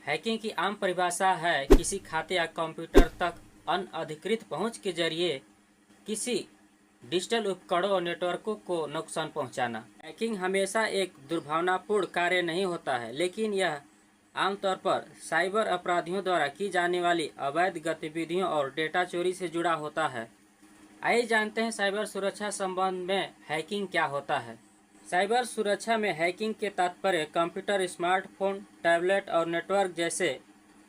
Hacking की आम परिभाषा है किसी खाते या कंप्यूटर तक अनअधिकृत पहुंच के जरिए किसी डिजिटल उपकरणों और नेटवर्कों को नुकसान पहुंचाना। हैकिंग हमेशा एक दुर्भावनापूर्ण कार्य नहीं होता है, लेकिन यह आमतौर पर साइबर अपराधियों द्वारा की जाने वाली अवैध गतिविधियों और डेटा चोरी से जुड़ा होता है। आइए जानते हैं साइबर सुरक्षा संबंध में हैकिंग क्या होता है। साइबर सुरक्षा में हैकिंग के तात्पर्य कंप्यूटर, स्मार्टफोन, टैबलेट और नेटवर्क जैसे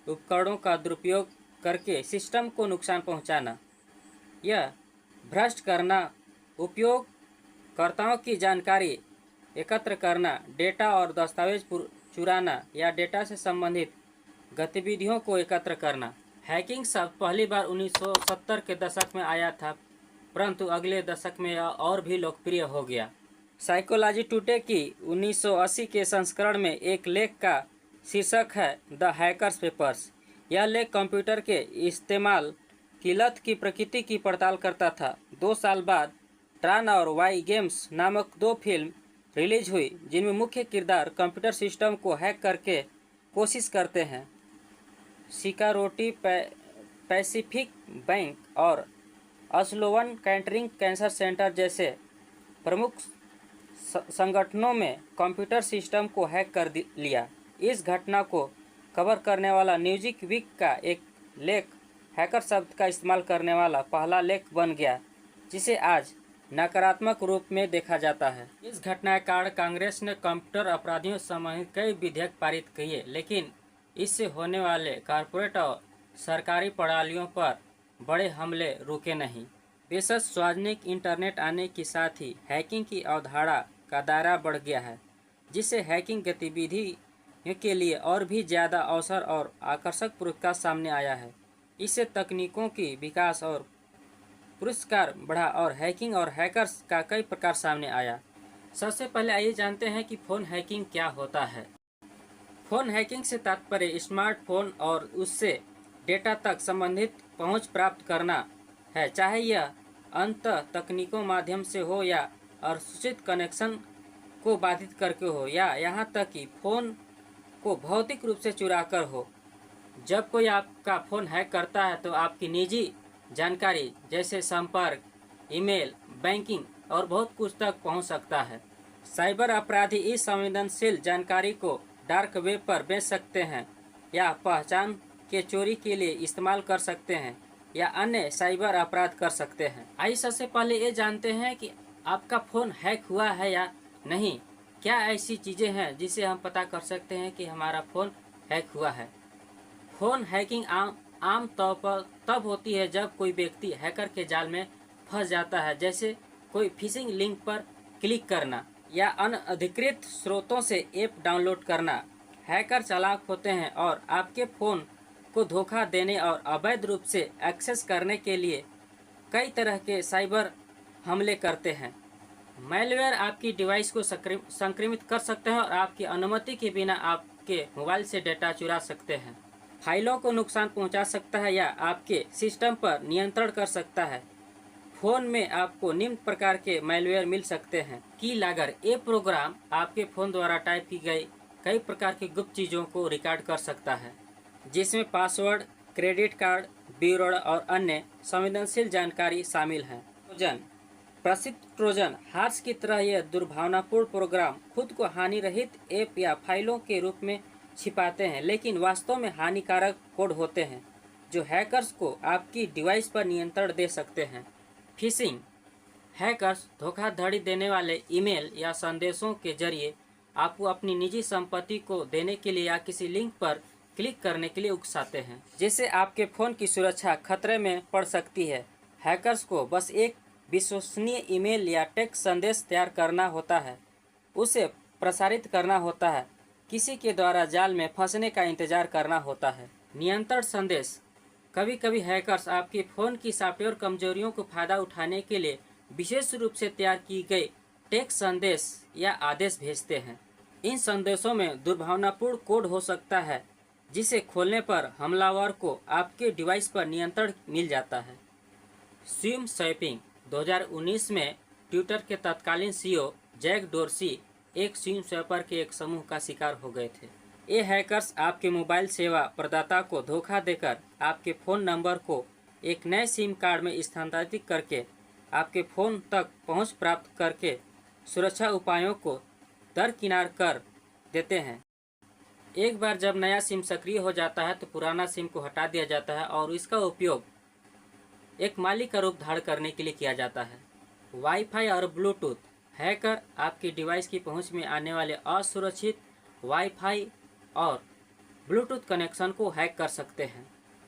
उपकरणों का दुरुपयोग करके सिस्टम को नुकसान पहुंचाना, यह भ्रष्ट करना, उपयोगकर्ताओं की जानकारी एकत्र करना, डेटा और दस्तावेज चुराना या डेटा से संबंधित गतिविधियों को एकत्र करना। हैकिंग शब्द पहली बार 1970 के दशक में आया था, परंतु अगले दशक में यह और भी लोकप्रिय हो गया। साइकोलॉजी टुडे की 1980 के संस्करण में एक लेख का शीर्षक है द हैकर्स पेपर्स। यह लेख कंप्यूटर के इस्तेमाल की लत की प्रकृति की पड़ताल करता था। 2 साल बाद ट्रान और वाई गेम्स नामक 2 फिल्म रिलीज हुई, जिनमें मुख्य किरदार कंप्यूटर सिस्टम को हैक करके कोशिश करते हैं। सिक्योरिटी पैसिफिक बैंक और अस्लोवन कैंटरिंग कैंसर सेंटर जैसे प्रमुख संगठनों में कंप्यूटर सिस्टम को हैक कर लिया। इस घटना को कवर करने वाला न्यूज़वीक वीक का एक लेख हैकर शब्द का इस्तेमाल करने वाला पहला लेख बन गया, जिसे आज नकारात्मक रूप में देखा जाता है। इस घटना के कारण कांग्रेस ने कंप्यूटर अपराधियों संबंधित कई विधेयक पारित किए, लेकिन इससे होने वाले कॉर्पोरेट और सरकारी प्रणालियों पर बड़े हमले रुके नहीं। बेशक सार्वजनिक इंटरनेट आने के साथ ही हैकिंग की अवधारणा का दायरा बढ़ गया है, जिससे हैकिंग गतिविधि के लिए और भी ज़्यादा अवसर और आकर्षक पुरस्कार सामने आया है। इससे तकनीकों की विकास और पुरस्कार बढ़ा और हैकिंग और हैकर्स का कई प्रकार सामने आया। सबसे पहले आइए जानते हैं कि फ़ोन हैकिंग क्या होता है। फ़ोन हैकिंग से तात्पर्य स्मार्टफोन और उससे डेटा तक संबंधित पहुंच प्राप्त करना है, चाहे यह अंत तकनीकों माध्यम से हो या असूचित कनेक्शन को बाधित करके हो, या यहाँ तक कि फ़ोन को भौतिक रूप से चुराकर हो। जब कोई आपका फ़ोन हैक करता है तो आपकी निजी जानकारी जैसे संपर्क, ईमेल, बैंकिंग और बहुत कुछ तक पहुंच सकता है। साइबर अपराधी इस संवेदनशील जानकारी को डार्क वेब पर बेच सकते हैं या पहचान के चोरी के लिए इस्तेमाल कर सकते हैं या अन्य साइबर अपराध कर सकते हैं। आइए सबसे पहले ये जानते हैं कि आपका फ़ोन हैक हुआ है या नहीं। क्या ऐसी चीज़ें हैं जिसे हम पता कर सकते हैं कि हमारा फ़ोन हैक हुआ है। फ़ोन हैकिंग आम तौर पर तब होती है जब कोई व्यक्ति हैकर के जाल में फंस जाता है, जैसे कोई फिशिंग लिंक पर क्लिक करना या अनधिकृत स्रोतों से ऐप डाउनलोड करना। हैकर चालाक होते हैं और आपके फ़ोन को धोखा देने और अवैध रूप से एक्सेस करने के लिए कई तरह के साइबर हमले करते हैं। मैलवेयर आपकी डिवाइस को संक्रमित कर सकते हैं और आपकी अनुमति के बिना आपके मोबाइल से डेटा चुरा सकते हैं, फाइलों को नुकसान पहुंचा सकता है या आपके सिस्टम पर नियंत्रण कर सकता है। फ़ोन में आपको निम्न प्रकार के मैलवेयर मिल सकते हैं। कीलॉगर, ये प्रोग्राम आपके फ़ोन द्वारा टाइप की गई कई प्रकार की गुप्त चीज़ों को रिकॉर्ड कर सकता है, जिसमें पासवर्ड, क्रेडिट कार्ड विवरण और अन्य संवेदनशील जानकारी शामिल है। ट्रोजन, प्रसिद्ध ट्रोजन हार्स की तरह यह दुर्भावनापूर्ण प्रोग्राम खुद को हानि रहित ऐप या फाइलों के रूप में छिपाते हैं, लेकिन वास्तव में हानिकारक कोड होते हैं जो हैकर्स को आपकी डिवाइस पर नियंत्रण दे सकते हैं। फिशिंग, हैकर्स धोखाधड़ी देने वाले ईमेल या संदेशों के जरिए आपको अपनी निजी संपत्ति को देने के लिए या किसी लिंक पर क्लिक करने के लिए उकसाते हैं, जिससे आपके फ़ोन की सुरक्षा खतरे में पड़ सकती है। हैकर्स को बस एक विश्वसनीय ईमेल या टेक्स्ट संदेश तैयार करना होता है, उसे प्रसारित करना होता है, किसी के द्वारा जाल में फंसने का इंतजार करना होता है। नियंत्रण संदेश, कभी कभी हैकर्स आपके फ़ोन की सॉफ्टवेयर कमजोरियों को फ़ायदा उठाने के लिए विशेष रूप से तैयार की गई टेक्स्ट संदेश या आदेश भेजते हैं। इन संदेशों में दुर्भावनापूर्ण कोड हो सकता है, जिसे खोलने पर हमलावर को आपके डिवाइस पर नियंत्रण मिल जाता है। सिम स्वैपिंग, 2019 में ट्विटर के तत्कालीन सीईओ जैक डोर्सी एक सिम स्वैपर के एक समूह का शिकार हो गए थे। ये हैकर्स आपके मोबाइल सेवा प्रदाता को धोखा देकर आपके फ़ोन नंबर को एक नए सिम कार्ड में स्थानांतरित करके आपके फ़ोन तक पहुंच प्राप्त करके सुरक्षा उपायों को दरकिनार कर देते हैं। एक बार जब नया सिम सक्रिय हो जाता है तो पुराना सिम को हटा दिया जाता है और इसका उपयोग एक मालिक का रूप धारण करने के लिए किया जाता है। वाईफाई और ब्लूटूथ हैकर आपकी डिवाइस की पहुंच में आने वाले असुरक्षित वाईफाई और ब्लूटूथ कनेक्शन को हैक कर सकते हैं।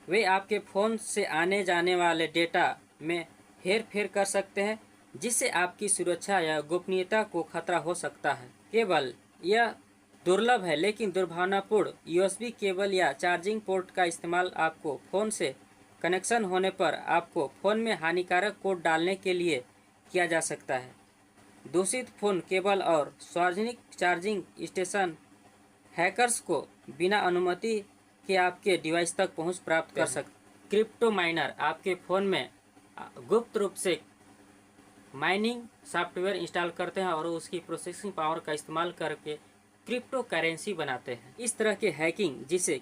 वे आपके फ़ोन से आने जाने वाले डेटा में हेर फेर कर सकते हैं, जिससे आपकी सुरक्षा या गोपनीयता को खतरा हो सकता है। केवल यह दुर्लभ है लेकिन दुर्भावनापूर्ण यूएसबी केबल या चार्जिंग पोर्ट का इस्तेमाल आपको फ़ोन से कनेक्शन होने पर आपको फ़ोन में हानिकारक कोड डालने के लिए किया जा सकता है। दूषित फ़ोन केबल और सार्वजनिक चार्जिंग स्टेशन हैकर्स को बिना अनुमति के आपके डिवाइस तक पहुंच प्राप्त कर सकते। क्रिप्टो माइनर आपके फ़ोन में गुप्त रूप से माइनिंग सॉफ्टवेयर इंस्टॉल करते हैं और उसकी प्रोसेसिंग पावर का इस्तेमाल करके क्रिप्टो करेंसी बनाते हैं। इस तरह के हैकिंग, जिसे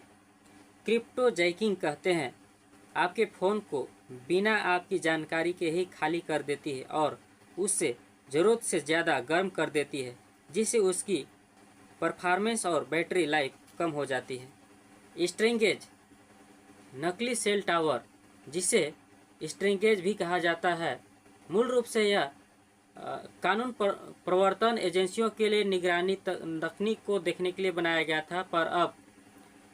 क्रिप्टो जैकिंग कहते हैं, आपके फ़ोन को बिना आपकी जानकारी के ही खाली कर देती है और उससे ज़रूरत से ज़्यादा गर्म कर देती है, जिससे उसकी परफॉर्मेंस और बैटरी लाइफ कम हो जाती है। स्ट्रिंगेज नकली सेल टावर, जिसे स्ट्रिंगेज भी कहा जाता है, मूल रूप से यह कानून प्रवर्तन एजेंसियों के लिए निगरानी तकनीक को देखने के लिए बनाया गया था, पर अब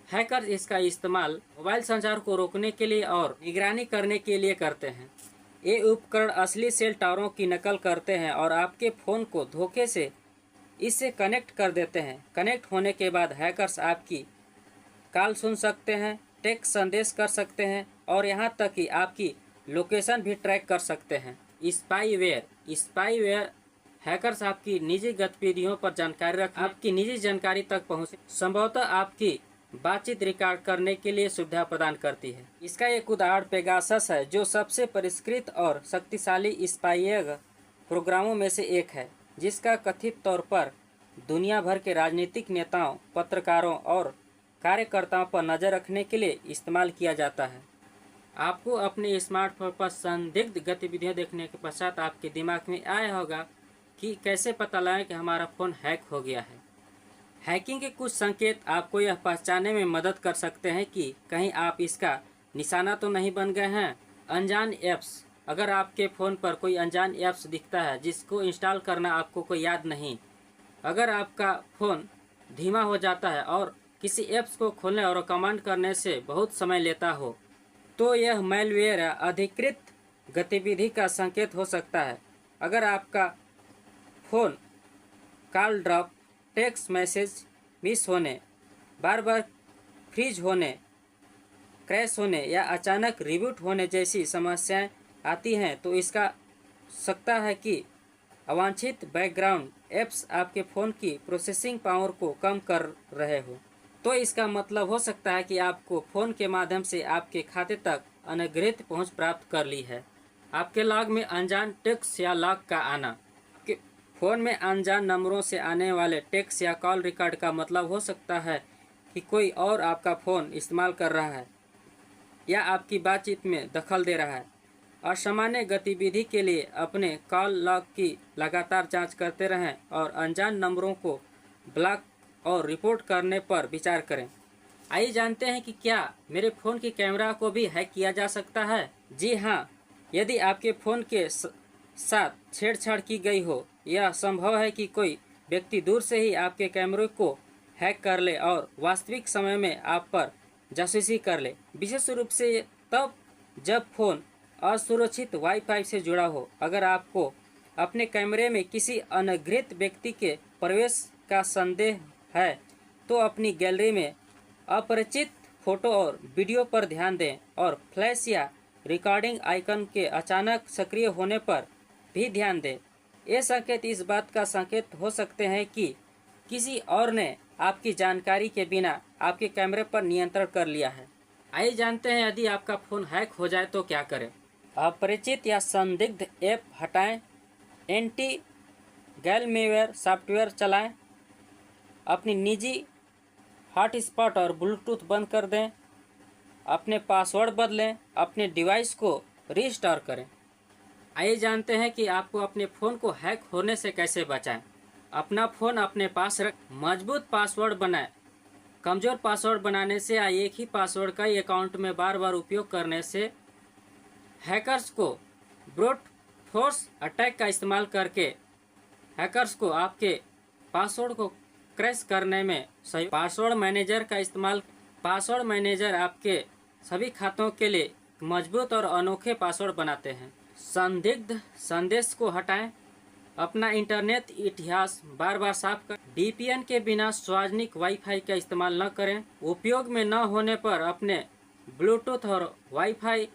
हैकर इसका इस्तेमाल मोबाइल संचार को रोकने के लिए और निगरानी करने के लिए करते हैं। ये उपकरण असली सेल टावरों की नकल करते हैं और आपके फ़ोन को धोखे से इससे कनेक्ट कर देते हैं। कनेक्ट होने के बाद हैकर्स आपकी कॉल सुन सकते हैं, टेक्स्ट संदेश कर सकते हैं और यहाँ तक कि आपकी लोकेशन भी ट्रैक कर सकते हैं। स्पाईवेयर हैकर्स आपकी निजी गतिविधियों पर जानकारी रख आपकी निजी जानकारी तक पहुँचे, संभवतः आपकी बातचीत रिकॉर्ड करने के लिए सुविधा प्रदान करती है। इसका एक उदाहरण पेगासस है, जो सबसे परिष्कृत और शक्तिशाली स्पाईवेयर प्रोग्रामों में से एक है, जिसका कथित तौर पर दुनिया भर के राजनीतिक नेताओं, पत्रकारों और कार्यकर्ताओं पर नज़र रखने के लिए इस्तेमाल किया जाता है। आपको अपने स्मार्टफोन पर संदिग्ध गतिविधियां देखने के पश्चात आपके दिमाग में आया होगा कि कैसे पता लगाएं कि हमारा फ़ोन हैक हो गया है। हैकिंग के कुछ संकेत आपको यह पहचानने में मदद कर सकते हैं कि कहीं आप इसका निशाना तो नहीं बन गए हैं। अनजान ऐप्स, अगर आपके फ़ोन पर कोई अनजान ऐप्स दिखता है जिसको इंस्टॉल करना आपको कोई याद नहीं, अगर आपका फ़ोन धीमा हो जाता है और किसी ऐप्स को खोलने और कमांड करने से बहुत समय लेता हो, तो यह मैलवेयर या अधिकृत गतिविधि का संकेत हो सकता है। अगर आपका phone call drop, text message miss होने, बार बार फ्रीज होने, क्रैश होने या अचानक रिबूट होने जैसी समस्याएं आती हैं, तो इसका सकता है कि अवांछित बैकग्राउंड ऐप्स आपके फ़ोन की प्रोसेसिंग पावर को कम कर रहे हो। तो इसका मतलब हो सकता है कि आपको फ़ोन के माध्यम से आपके खाते तक अनधिकृत पहुंच प्राप्त कर ली है। आपके लॉग में अनजान टेक्स्ट या लॉग का आना, आपके फ़ोन में अनजान नंबरों से आने वाले टेक्स्ट या कॉल रिकॉर्ड का मतलब हो सकता है कि कोई और आपका फ़ोन इस्तेमाल कर रहा है या आपकी बातचीत में दखल दे रहा है। असामान्य गतिविधि के लिए अपने कॉल लॉग की लगातार जांच करते रहें और अनजान नंबरों को ब्लॉक और रिपोर्ट करने पर विचार करें। आइए जानते हैं कि क्या मेरे फ़ोन की कैमरा को भी हैक किया जा सकता है। जी हाँ, यदि आपके फ़ोन के साथ छेड़छाड़ की गई हो, यह संभव है कि कोई व्यक्ति दूर से ही आपके कैमरे को हैक कर ले और वास्तविक समय में आप पर जासूसी कर ले, विशेष रूप से तब जब फ़ोन असुरक्षित वाईफाई से जुड़ा हो। अगर आपको अपने कैमरे में किसी अनधिकृत व्यक्ति के प्रवेश का संदेह है, तो अपनी गैलरी में अपरिचित फ़ोटो और वीडियो पर ध्यान दें और फ्लैश या रिकॉर्डिंग आइकन के अचानक सक्रिय होने पर भी ध्यान दें। ये संकेत इस बात का संकेत हो सकते हैं कि किसी और ने आपकी जानकारी के बिना आपके कैमरे पर नियंत्रण कर लिया है। आइए जानते हैं यदि आपका फ़ोन हैक हो जाए तो क्या करें। अपरिचित या संदिग्ध ऐप हटाएं, एंटी गैलमेवेयर सॉफ्टवेयर चलाएं, अपनी निजी हॉटस्पॉट और ब्लूटूथ बंद कर दें, अपने पासवर्ड बदलें, अपने डिवाइस को रीस्टोर करें। आइए जानते हैं कि आपको अपने फ़ोन को हैक होने से कैसे बचाएं। अपना फ़ोन अपने पास रख, मजबूत पासवर्ड बनाएं। कमज़ोर पासवर्ड बनाने से या एक ही पासवर्ड कई अकाउंट में बार बार उपयोग करने से हैकर्स को ब्रूट फोर्स अटैक का इस्तेमाल करके हैकर्स को आपके पासवर्ड को क्रैश करने में सही। पासवर्ड मैनेजर का इस्तेमाल। पासवर्ड मैनेजर आपके सभी खातों के लिए मजबूत और अनोखे पासवर्ड बनाते हैं। संदिग्ध संदेश को हटाएं। अपना इंटरनेट इतिहास बार बार साफ कर। VPN के बिना सार्वजनिक वाईफाई का इस्तेमाल न करें। उपयोग में न होने पर अपने ब्लूटूथ और वाईफाई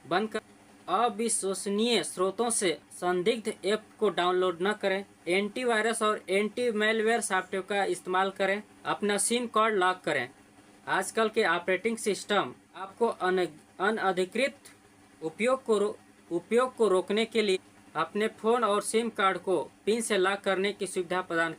बंद कर। अविश्वसनीय स्रोतों से संदिग्ध ऐप को डाउनलोड न करें। एंटीवायरस और एंटी मेलवेयर सॉफ्टवेयर का इस्तेमाल करें। अपना सिम कार्ड लॉक करें। आजकल के ऑपरेटिंग सिस्टम आपको अनधिकृत उपयोग को रोकने के लिए अपने फ़ोन और सिम कार्ड को पिन से लॉक करने की सुविधा प्रदान